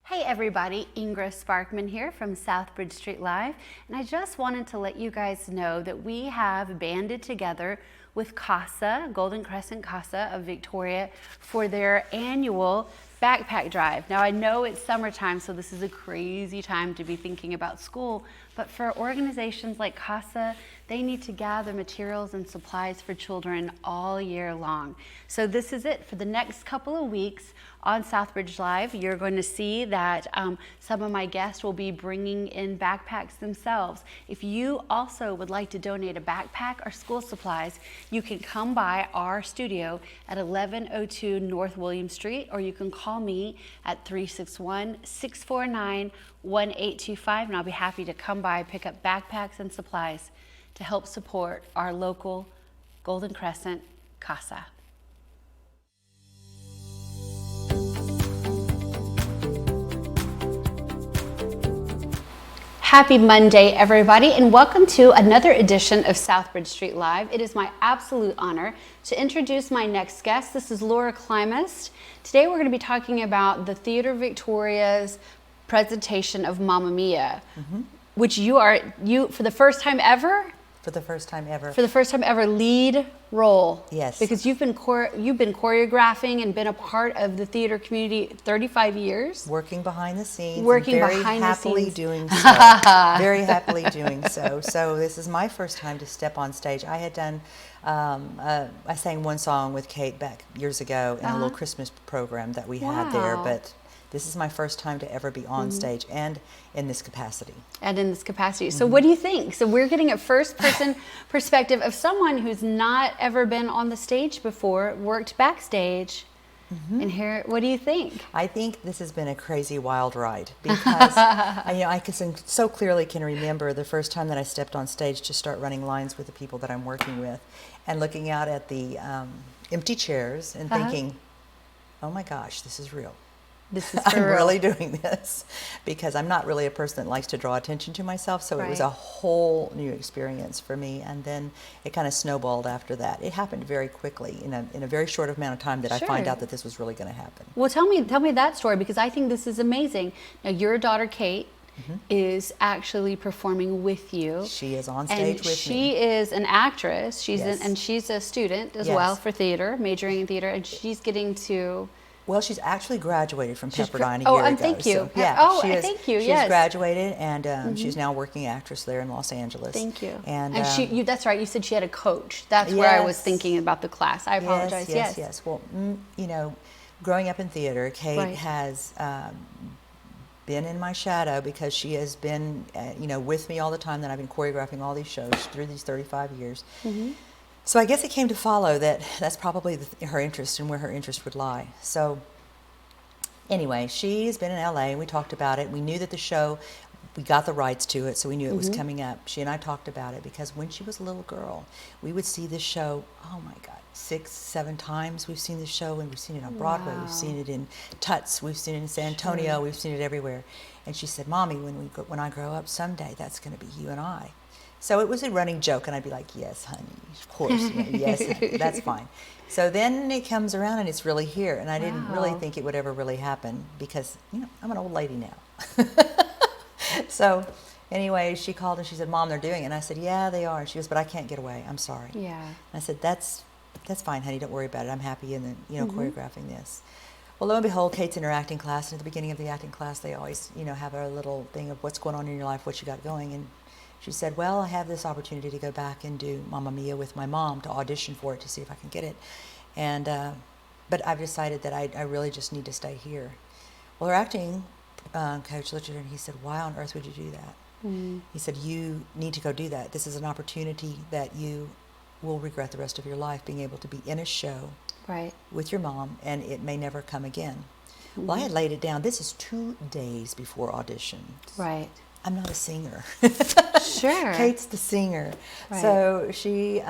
Hey everybody, Ingra Sparkman here from Southbridge Street Live, and I just wanted to let you guys know that we have banded together with CASA, Golden Crescent CASA of Victoria, for their annual backpack drive. Now I know it's summertime, so this is a crazy time to be thinking about school, but for organizations like CASA, they need to gather materials and supplies for children all year long. So this is it for the next couple of weeks. On Southbridge Live, you're going to see that some of my guests will be bringing in backpacks themselves. If you also would like to donate a backpack or school supplies, you can come by our studio at 1102 North William Street, or you can call me at 361-649-1825, and I'll be happy to come by, pick up backpacks and supplies to help support our local Golden Crescent CASA. Happy Monday, everybody, and welcome to another edition of Southbridge Street Live. It is my absolute honor to introduce my next guest. This is Laura Klimist. Today we're going to be talking about the Theatre Victoria's presentation of Mamma Mia, which you for the first time ever? For the first time ever. For the first time ever, lead role. Yes. Because you've been choreographing and been a part of the theater community 35 years. Working behind the scenes. Working very behind the happily scenes. doing so. Very happily doing so. So this is my first time to step on stage. I had done, I sang one song with Kate back years ago in a little Christmas program that we had there, but this is my first time to ever be on stage and in this capacity. So what do you think? So we're getting a first-person perspective of someone who's not ever been on the stage before, worked backstage. And here, what do you think? I think this has been a crazy wild ride because I so clearly can remember the first time that I stepped on stage to start running lines with the people that I'm working with and looking out at the empty chairs and thinking, oh my gosh, this is real. This is for I'm real. really doing this because I'm not really a person that likes to draw attention to myself, so it was a whole new experience for me, and then it kind of snowballed after that. It happened very quickly in a very short amount of time that I find out that this was really going to happen. Well, tell me that story, because I think this is amazing. Now, your daughter Kate is actually performing with you. She is on stage with me. She is an actress. And she's a student as well for theater, majoring in theater, and she's getting to. Well, she's actually graduated from Pepperdine a year ago. Thank you. So, yeah, thank you. She's graduated, and she's now working actress there in Los Angeles. Thank you. And that's right. You said she had a coach. That's where I was thinking about the class. I apologize. Yes. Well, growing up in theater, Kate has been in my shadow because she has been, with me all the time that I've been choreographing all these shows through these 35 years. So I guess it came to follow that that's probably her interest and where her interest would lie. So anyway, she's been in LA and we talked about it. We knew that the show, we got the rights to it, so we knew it was coming up. She and I talked about it because when she was a little girl, we would see this show, oh my God, 6, 7 times we've seen this show, and we've seen it on Broadway, we've seen it in Tuts, we've seen it in San Antonio, we've seen it everywhere. And she said, Mommy, when I grow up someday, that's going to be you and I. So it was a running joke, and I'd be like, yes, honey, of course, yes, honey, that's fine. So then it comes around, and it's really here, and I didn't really think it would ever really happen because, I'm an old lady now. So anyway, she called and she said, Mom, they're doing it. And I said, yeah, they are. She goes, but I can't get away. I'm sorry. Yeah. And I said, that's fine, honey. Don't worry about it. I'm happy in choreographing this. Well, lo and behold, Kate's in her acting class, and at the beginning of the acting class, they always, have a little thing of what's going on in your life, what you got going, and she said, well, I have this opportunity to go back and do Mamma Mia with my mom, to audition for it to see if I can get it. And but I've decided that I really just need to stay here. Well, her acting coach looked at her and he said, why on earth would you do that? He said, you need to go do that. This is an opportunity that you will regret the rest of your life, being able to be in a show with your mom, and it may never come again. Well, I had laid it down. This is 2 days before audition. Right. I'm not a singer. Sure. Kate's the singer. Right. So she,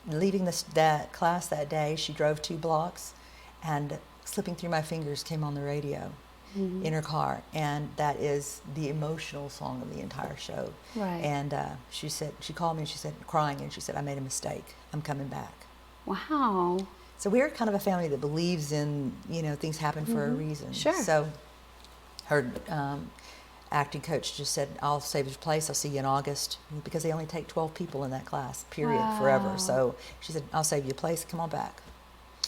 leaving that class that day, she drove 2 blocks, and Slipping Through My Fingers came on the radio in her car, and that is the emotional song of the entire show. Right. And she called me and she said, crying, and she said, I made a mistake. I'm coming back. Wow. So we're kind of a family that believes in, things happen for a reason. Sure. So her acting coach just said, I'll save your place, I'll see you in August, because they only take 12 people in that class, period, forever. So she said, I'll save you a place, come on back.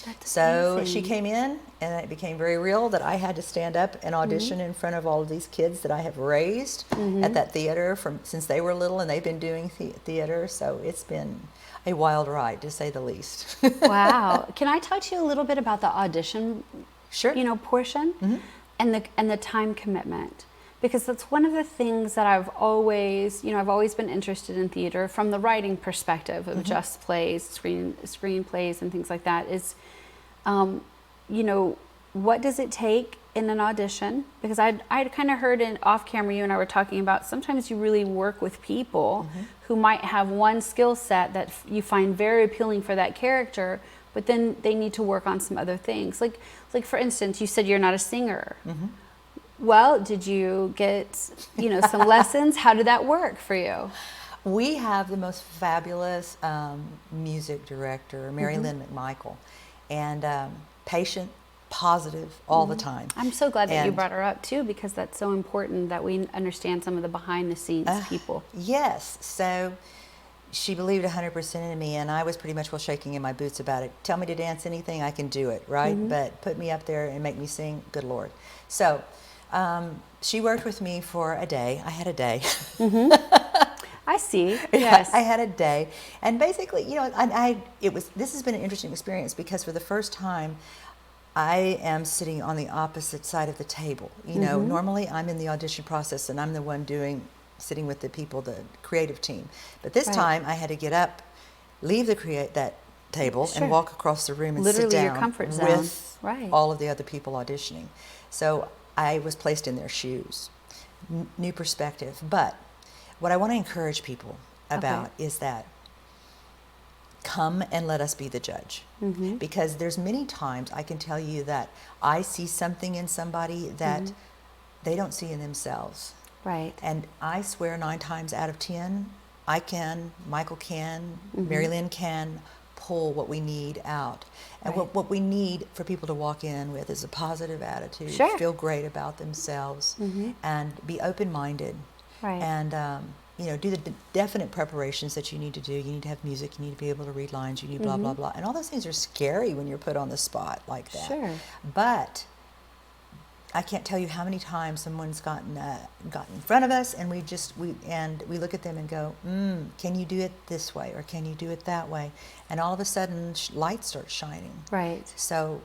That's So amazing. she came in, and it became very real that I had to stand up and audition in front of all of these kids that I have raised at that theater since they were little, and they've been doing theater. So it's been a wild ride, to say the least. Wow. Can I talk to you a little bit about the audition, Sure. portion and the time commitment? Because that's one of the things that I've always been interested in theater from the writing perspective of just plays, screen plays and things like that is, what does it take in an audition? Because I'd kind of heard off camera, you and I were talking about sometimes you really work with people who might have one skill set that you find very appealing for that character, but then they need to work on some other things. Like for instance, you said you're not a singer. Well, did you get, some lessons? How did that work for you? We have the most fabulous music director, Mary Lynn McMichael, and patient, positive all the time. I'm so glad that you brought her up too, because that's so important that we understand some of the behind the scenes people. Yes, so she believed 100% in me, and I was pretty much shaking in my boots about it. Tell me to dance anything, I can do it, right? But put me up there and make me sing, good Lord. So she worked with me for a day. I had a day. I see. Yes. I had a day, and basically, this has been an interesting experience, because for the first time, I am sitting on the opposite side of the table. Normally I'm in the audition process, and I'm the one sitting with the people, the creative team. But this time, I had to get up, leave that table, and walk across the room and Literally sit down your comfort zone. with all of the other people auditioning. So I was placed in their shoes. New perspective. But what I want to encourage people about is that come and let us be the judge. Because there's many times I can tell you that I see something in somebody that they don't see in themselves. Right. And I swear 9 times out of 10, Michael can, Mary Lynn can pull what we need out. And what we need for people to walk in with is a positive attitude, feel great about themselves, and be open-minded. Right. And, do the definite preparations that you need to do. You need to have music, you need to be able to read lines, you need blah, blah, blah. And all those things are scary when you're put on the spot like that. Sure. But I can't tell you how many times someone's gotten in front of us, and we look at them and go, can you do it this way, or can you do it that way? And all of a sudden, light starts shining. Right. So,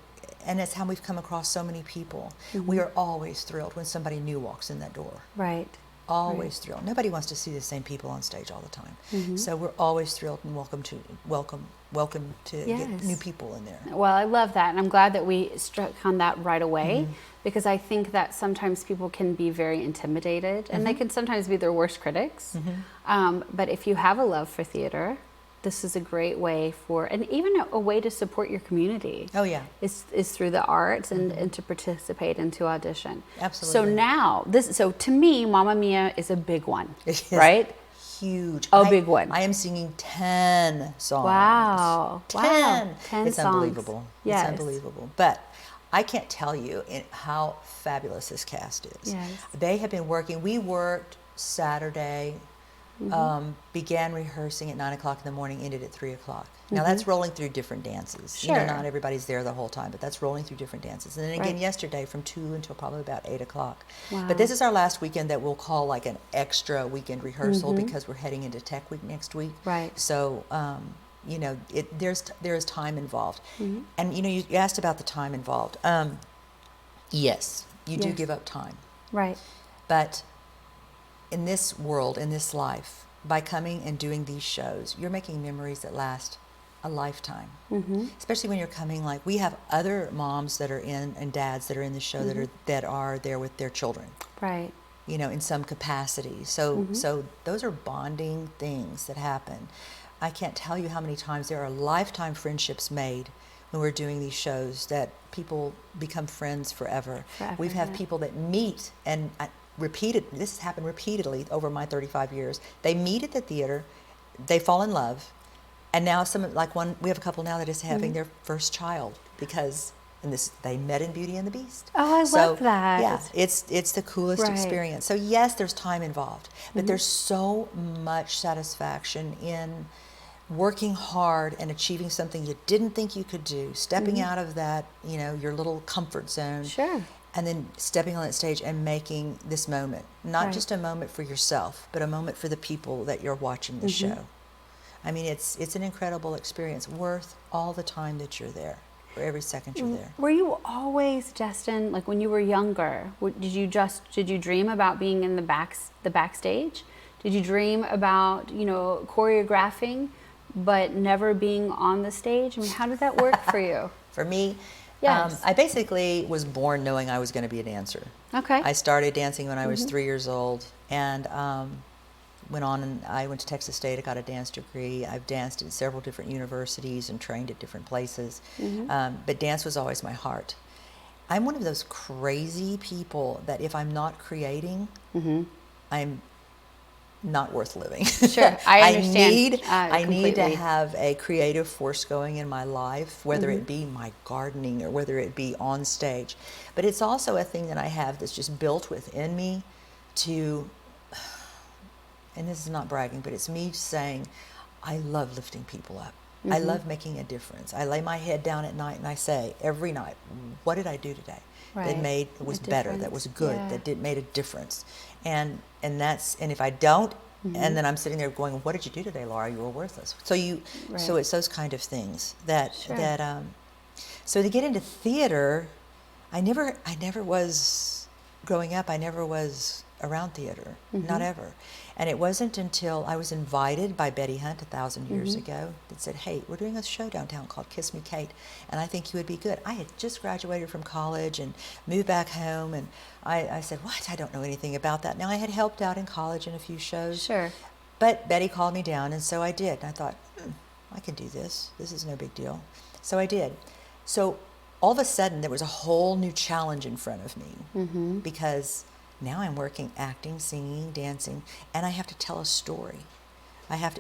and that's how we've come across so many people. We are always thrilled when somebody new walks in that door. Right. Always thrilled. Nobody wants to see the same people on stage all the time. So we're always thrilled and welcome to get new people in there. Well, I love that, and I'm glad that we struck on that right away, because I think that sometimes people can be very intimidated, and they can sometimes be their worst critics. But if you have a love for theater, this is a great way and even a way to support your community. Oh yeah, is through the arts and to participate and to audition. Absolutely. So now so to me, Mamma Mia is a big one, right? Huge. Big one. I am singing 10 songs. Wow. 10. Wow. 10 it's songs. Unbelievable. Yes. It's unbelievable. But I can't tell you how fabulous this cast is. Yes. They have been working. We worked Saturday, began rehearsing at 9 o'clock in the morning, ended at 3 o'clock. Now that's rolling through different dances. Sure. Not everybody's there the whole time, but that's rolling through different dances. And then again yesterday from 2 until probably about 8 o'clock. Wow. But this is our last weekend that we'll call like an extra weekend rehearsal, because we're heading into Tech Week next week. Right. So, there is time involved. And, you asked about the time involved. Yes, you do give up time. Right. But in this world, in this life, by coming and doing these shows, you're making memories that last a lifetime. Especially when you're coming, like we have other moms that are and dads that are in the show that are there with their children. Right. In some capacity. So those are bonding things that happen. I can't tell you how many times there are lifetime friendships made when we're doing these shows, that people become friends forever. We've had people that meet, and this has happened repeatedly over my 35 years. They meet at the theater, they fall in love, and now we have a couple now that is having their first child because and they met in Beauty and the Beast. Oh, I love that. Yeah, it's the coolest experience. So yes, there's time involved, but there's so much satisfaction in working hard and achieving something you didn't think you could do, stepping out of that, your little comfort zone. Sure. And then stepping on that stage and making this moment, not just a moment for yourself, but a moment for the people that you're watching the show. I mean, it's an incredible experience, worth all the time that you're there, or every second you're there. Were you always, Justin, like when you were younger, did you dream about being in the backstage? Did you dream about, choreographing, but never being on the stage? I mean, how did that work for you? For me, yes. I basically was born knowing I was going to be a dancer. Okay. I started dancing when I was 3 years old, and went on and I went to Texas State. I got a dance degree. I've danced at several different universities and trained at different places. But dance was always my heart. I'm one of those crazy people that if I'm not creating, I'm not worth living. Sure, I understand. I need to have a creative force going in my life, whether it be my gardening or whether it be on stage. But it's also a thing that I have that's just built within me to, and this is not bragging, but it's me saying, I love lifting people up. I love making a difference. I lay my head down at night and I say, every night, what did I do today that was better, that was good, that made a difference? And if I don't, and then I'm sitting there going, what did you do today, Laura? You were worthless. So it's those kind of things that so to get into theater, I never was growing up. I never was around theater, not ever. And it wasn't until I was invited by Betty Hunt 1,000 years ago that said, hey, we're doing a show downtown called Kiss Me Kate, and I think you would be good. I had just graduated from college and moved back home, and I said, what? I don't know anything about that. Now, I had helped out in college in a few shows. Sure. But Betty called me down, and so I did. And I thought, I can do this. This is no big deal. So I did. So all of a sudden, there was a whole new challenge in front of me because now I'm working acting, singing, dancing, and I have to tell a story.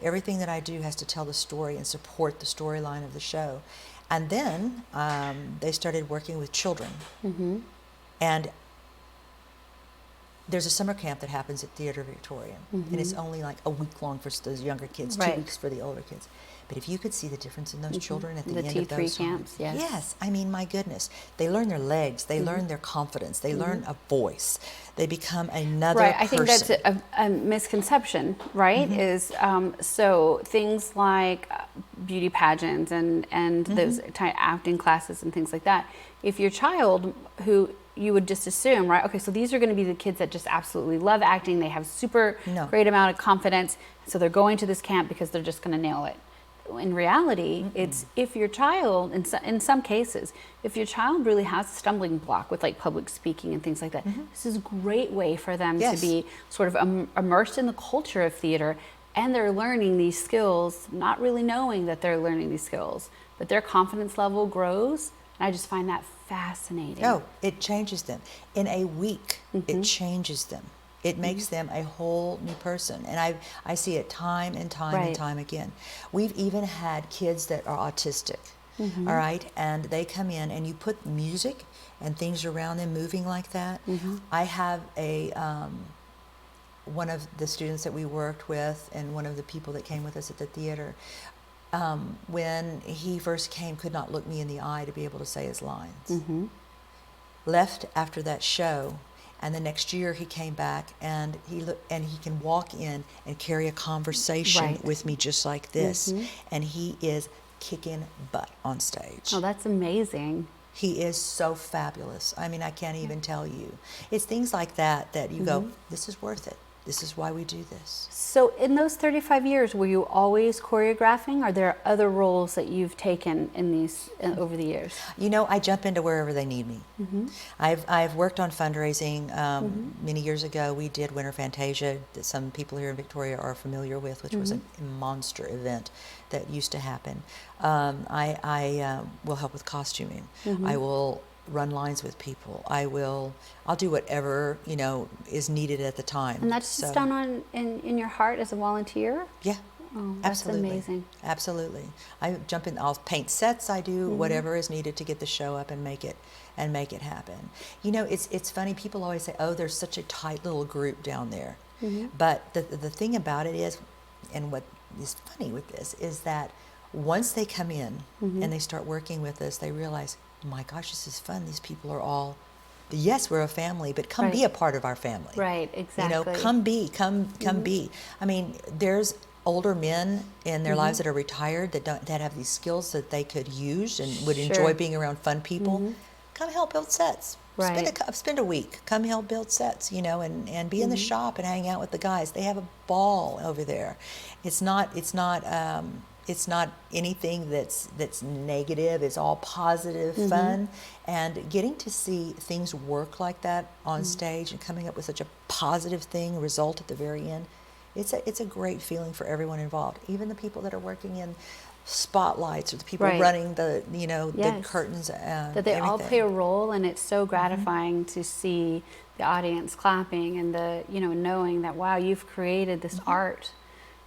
Everything that I do has to tell the story and support the storyline of the show. And then they started working with children. And there's a summer camp that happens at Theater Victoria, and it's only like a week long for those younger kids, 2 weeks for the older kids. But if you could see the difference in those children at the end of those camps, yes, I mean, my goodness, they learn their legs, they learn their confidence, they learn a voice, they become another person. I think that's a misconception, right? Is so things like beauty pageants and those acting classes and things like that. If your child, who you would just assume, right? Okay, so these are going to be the kids that just absolutely love acting. They have super great amount of confidence, so they're going to this camp because they're just going to nail it. In reality, it's if your child, in some cases, if your child really has a stumbling block with like public speaking and things like that, this is a great way for them to be sort of immersed in the culture of theater, and they're learning these skills, not really knowing that they're learning these skills, but their confidence level grows, and I just find that fascinating. Oh, it changes them. In a week, it changes them. It makes them a whole new person. And I see it time and time and time again. We've even had kids that are autistic, all right? And they come in and you put music and things around them moving like that. I have one of the students that we worked with and one of the people that came with us at the theater, when he first came, could not look me in the eye to be able to say his lines. Left after that show. And the next year he came back and he can walk in and carry a conversation with me just like this. And he is kicking butt on stage. Oh, that's amazing. He is so fabulous. I mean, I can't even tell you. It's things like that you go, this is worth it. This is why we do this. So in those 35 years, were you always choreographing? Are there other roles that you've taken in these over the years? You know, I jump into wherever they need me. I've worked on fundraising. Many years ago, we did Winter Fantasia that some people here in Victoria are familiar with, which was a monster event that used to happen. I will help with costuming. I will run lines with people. I'll do whatever, is needed at the time. And that's just done in your heart as a volunteer? Yeah. Oh, that's Absolutely. amazing. Absolutely. I jump in, I'll paint sets, I do whatever is needed to get the show up and make it happen. You know, it's funny, people always say, oh, there's such a tight little group down there. But the thing about it is, and what is funny with this, is that once they come in and they start working with us, they realize, oh my gosh, this is fun. These people are all, yes, we're a family, but come be a part of our family. Right, exactly. You know, come be. I mean, there's older men in their lives that are retired that have these skills that they could use and would enjoy being around fun people. Come help build sets. Right. Spend a week. Come help build sets, you know, and be in the shop and hang out with the guys. They have a ball over there. It's not anything that's negative. It's all positive fun, and getting to see things work like that on stage and coming up with such a positive result at the very end. It's a great feeling for everyone involved, even the people that are working in spotlights or the people running the the curtains. That they all play a role, and it's so gratifying to see the audience clapping and the knowing that, wow, you've created this art,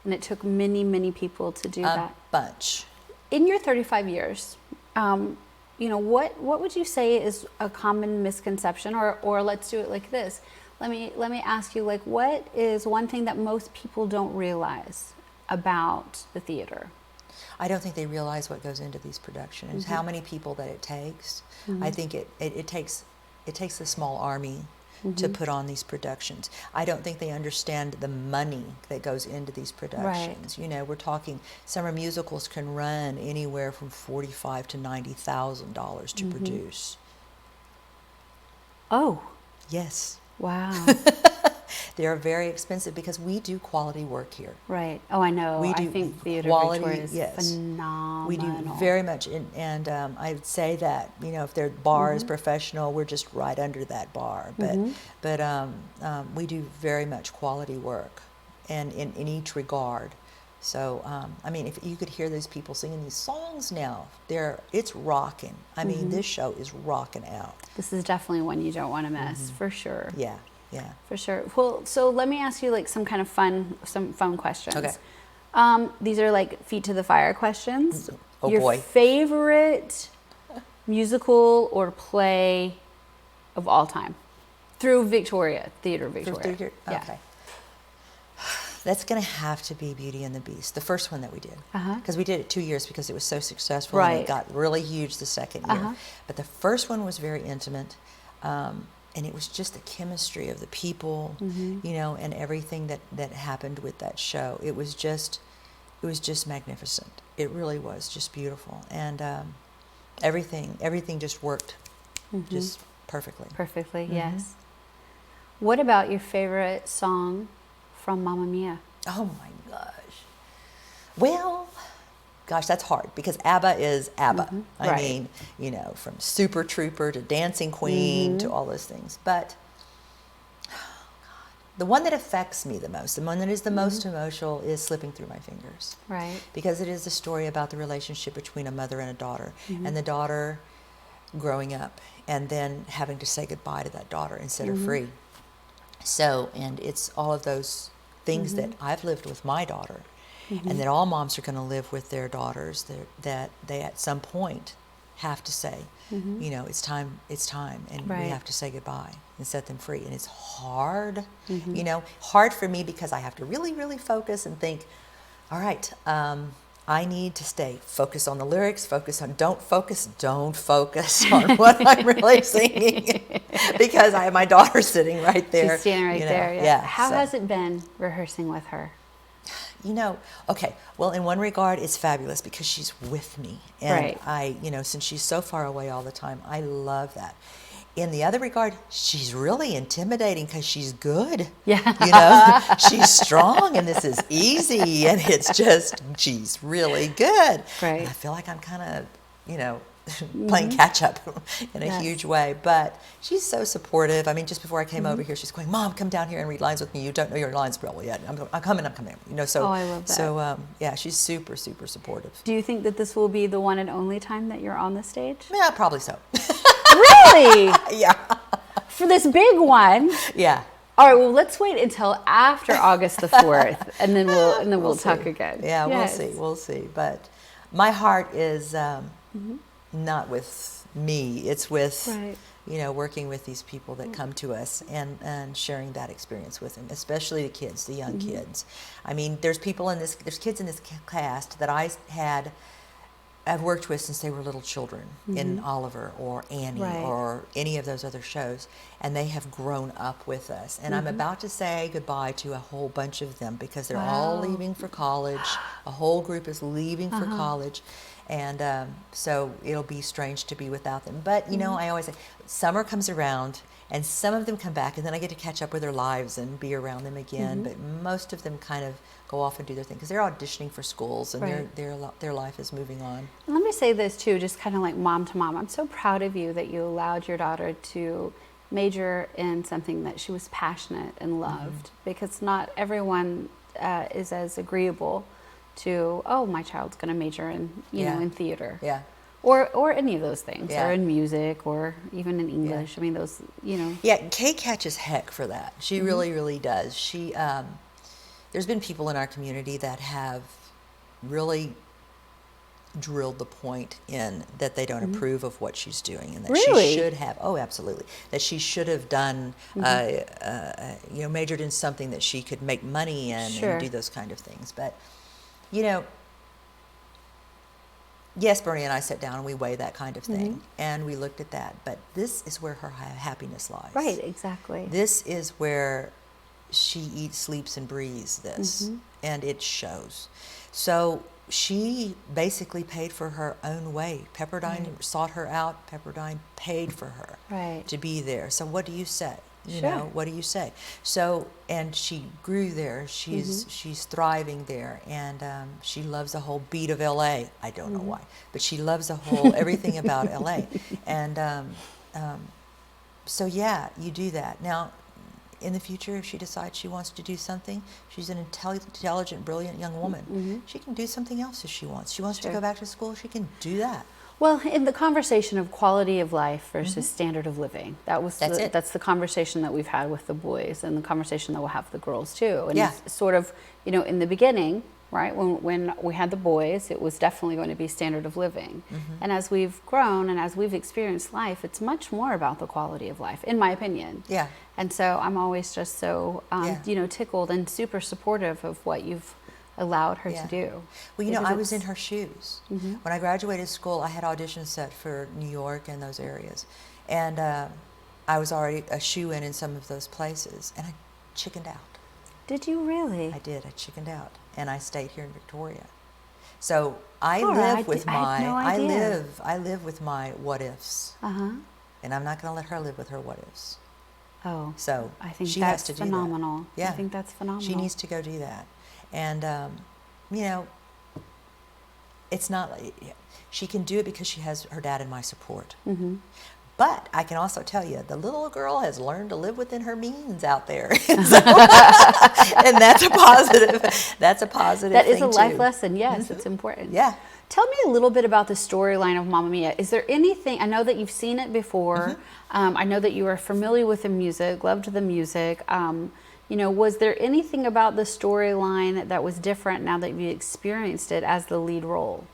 and it took many people to do that. Bunch. In your 35 years, what would you say is a common misconception, or let's do it like this. Let me ask you, like, what is one thing that most people don't realize about the theater? I don't think they realize what goes into these productions, how many people that it takes. I think it takes a small army to put on these productions. I don't think they understand the money that goes into these productions. You know, we're talking, summer musicals can run anywhere from $45,000 to $90,000 to produce. Oh. Yes. Wow. They are very expensive because we do quality work here. Right. Oh, I know. We do I think Theater quality, Victoria is phenomenal. We do very much, and I would say that if their bar is professional, we're just right under that bar. But we do very much quality work, and in each regard. So I mean, if you could hear these people singing these songs now, it's rocking. I mean, this show is rocking out. This is definitely one you don't want to miss, for sure. Yeah. Yeah. For sure. Well, so let me ask you like some fun questions. Okay. These are like feet to the fire questions. Oh, Your boy. favorite musical or play of all time through Theater Victoria. Yeah. Okay. That's going to have to be Beauty and the Beast, the first one that we did. Because we did it 2 years because it was so successful, and it got really huge the second year. But the first one was very intimate. And it was just the chemistry of the people, and everything that happened with that show. It was just magnificent. It really was just beautiful, and everything just worked just perfectly. Perfectly, yes. What about your favorite song from Mamma Mia? Oh my gosh. Well, gosh, that's hard because ABBA is ABBA. I mean, from Super Trooper to Dancing Queen to all those things. But the one that affects me the most, the one that is the most emotional, is Slipping Through My Fingers. Right. Because it is a story about the relationship between a mother and a daughter, and the daughter growing up and then having to say goodbye to that daughter and set her free. So, and it's all of those things that I've lived with my daughter. And that all moms are going to live with their daughters, that they at some point have to say, it's time, and we have to say goodbye and set them free. And it's hard, hard for me because I have to really, really focus and think, all right, I need to stay focused on the lyrics, don't focus on what I'm really singing because I have my daughter sitting right there. She's standing right there. Yeah. How has it been rehearsing with her? Okay, well, in one regard, it's fabulous because she's with me. And I, since she's so far away all the time, I love that. In the other regard, she's really intimidating because she's good. Yeah. She's strong and this is easy and it's just, she's really good. Right. And I feel like I'm kind of, playing catch up in a huge way, but she's so supportive. I mean, just before I came over here, she's going, "Mom, come down here and read lines with me. You don't know your lines well yet." I'm coming. So, I love that. So, yeah, she's super, super supportive. Do you think that this will be the one and only time that you're on the stage? Yeah, probably so. Really? Yeah. For this big one? Yeah. All right, well, let's wait until after August the 4th, and then we'll talk again. Yeah, Yes. we'll see. But my heart is not with me. It's with, Right. working with these people that come to us and sharing that experience with them, especially the kids, the young kids. I mean, there's kids in this cast that I've worked with since they were little children in Oliver or Annie Right. or any of those other shows, and they have grown up with us. And I'm about to say goodbye to a whole bunch of them because they're all leaving for college. A whole group is leaving for college, and so it'll be strange to be without them. But, I always say, summer comes around, and some of them come back, and then I get to catch up with their lives and be around them again. But most of them kind of go off and do their thing because they're auditioning for schools, and Right. their life is moving on. And let me say this too, just kind of like mom to mom. I'm so proud of you that you allowed your daughter to major in something that she was passionate and loved, because not everyone is as agreeable to, oh, my child's going to major in, in theater. Yeah. Or any of those things, Yeah. or in music, or even in English. I mean, those, Yeah, Kay catches heck for that. She really, really does. She, there's been people in our community that have really drilled the point in that they don't approve of what she's doing, and that Really? she should have. Oh, absolutely. That she should have done, majored in something that she could make money in Sure. and do those kind of things. But, yes, Bernie and I sat down and we weighed that kind of thing, and we looked at that. But this is where her happiness lies. right, exactly. This is where she eats, sleeps, and breathes this, and it shows. So she basically paid for her own way. Pepperdine sought her out. Pepperdine paid for her Right. to be there. So what do you say? Sure. What do you say? So, and she grew there. She's thriving there, and she loves the whole beat of L.A. I don't know why, but she loves the whole everything about L.A. And so yeah, you do that. Now, in the future, if she decides she wants to do something, she's an intelligent, brilliant young woman. She can do something else if she wants. She wants to go back to school, she can do that. Well, in the conversation of quality of life versus standard of living, that's the conversation that we've had with the boys, and the conversation that we'll have with the girls too. And it's sort of, in the beginning, right, when we had the boys, it was definitely going to be standard of living. And as we've grown and as we've experienced life, it's much more about the quality of life, in my opinion. Yeah. And so I'm always just so, tickled and super supportive of what you've allowed her to do. Well, I was in her shoes. When I graduated school, I had auditions set for New York and those areas. And I was already a shoe-in in some of those places, and I chickened out. Did you really? I did. I chickened out, and I stayed here in Victoria. So I All live right. with I had no I idea. live with my what ifs, and I'm not going to let her live with her what ifs. Oh, So I think she that's has to do phenomenal. that. Yeah, I think that's phenomenal. She needs to go do that, and it's not. She can do it because she has her dad and my support. But I can also tell you, the little girl has learned to live within her means out there, and that's a positive. That's a positive. That is thing a life too. lesson. Yes, it's important. Yeah. Tell me a little bit about the storyline of Mamma Mia. Is there anything? I know that you've seen it before. I know that you are familiar with the music, loved the music. Was there anything about the storyline that was different now that you experienced it as the lead role?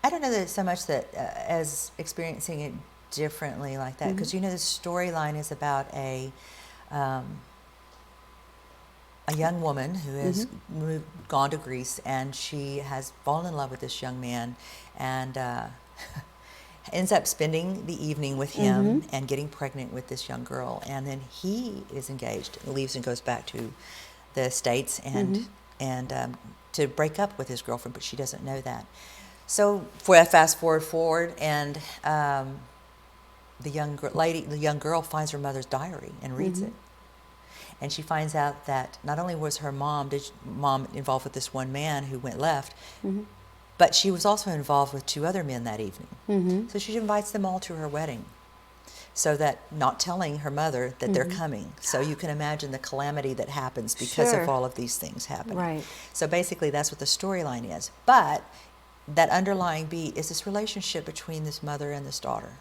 I don't know that it's so much that as experiencing it differently like that, because the storyline is about a young woman who has gone to Greece, and she has fallen in love with this young man, and ends up spending the evening with him and getting pregnant with this young girl, and then he is engaged, leaves and goes back to the States and to break up with his girlfriend, but she doesn't know that. So fast forward, and the young girl finds her mother's diary and reads it, and she finds out that not only was her mom involved with this one man who went left, but she was also involved with 2 other men that evening. So she invites them all to her wedding, so that, not telling her mother that they're coming. So you can imagine the calamity that happens because of all of these things happening. Right. So basically that's what the storyline is. But that underlying beat is this relationship between this mother and this daughter.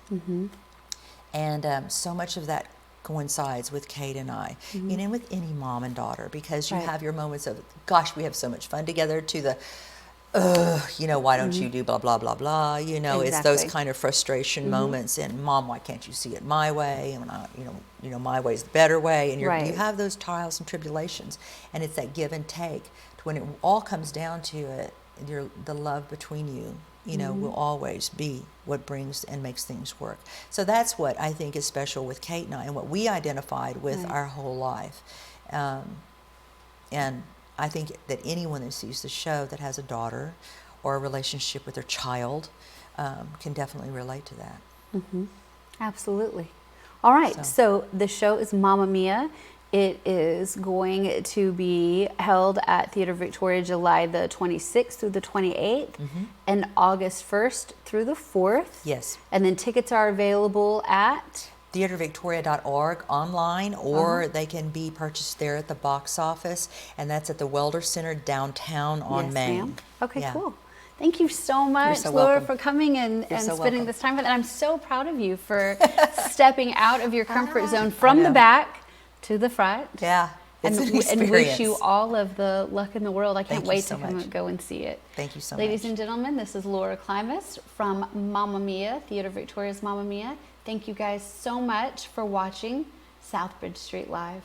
And so much of that coincides with Kate and I, and with any mom and daughter, because you Right. have your moments of, gosh, we have so much fun together, to the, why don't you do blah, blah, blah, blah, it's those Exactly. kind of frustration moments, and Mom, why can't you see it my way, and my way's the better way, and you Right. have those trials and tribulations, and it's that give and take, to when it all comes down to it, the love between you, will always be what brings and makes things work. So that's what I think is special with Kate and I, and what we identified with our whole life. And I think that anyone that sees the show that has a daughter or a relationship with their child can definitely relate to that. Absolutely. All right, so the show is Mamma Mia. It is going to be held at Theater Victoria July the 26th through the 28th and August 1st through the 4th. Yes. And then tickets are available at theatervictoria.org online, or they can be purchased there at the box office, and that's at the Welder Center downtown on Yes, Main. ma'am. Okay, Yeah. cool. Thank you so much, so Laura, welcome. for coming and You're so spending welcome. this time with us. I'm so proud of you for stepping out of your comfort zone from I the know. back to the front. Yeah, it's And, an and wish you experience. all of the luck in the world. I can't Thank you wait so to come much. and go and see it. Thank you so Ladies much. and gentlemen, this is Laura Klimist from Mamma Mia, Theater Victoria's Mamma Mia. Thank you guys so much for watching Southbridge Street Live.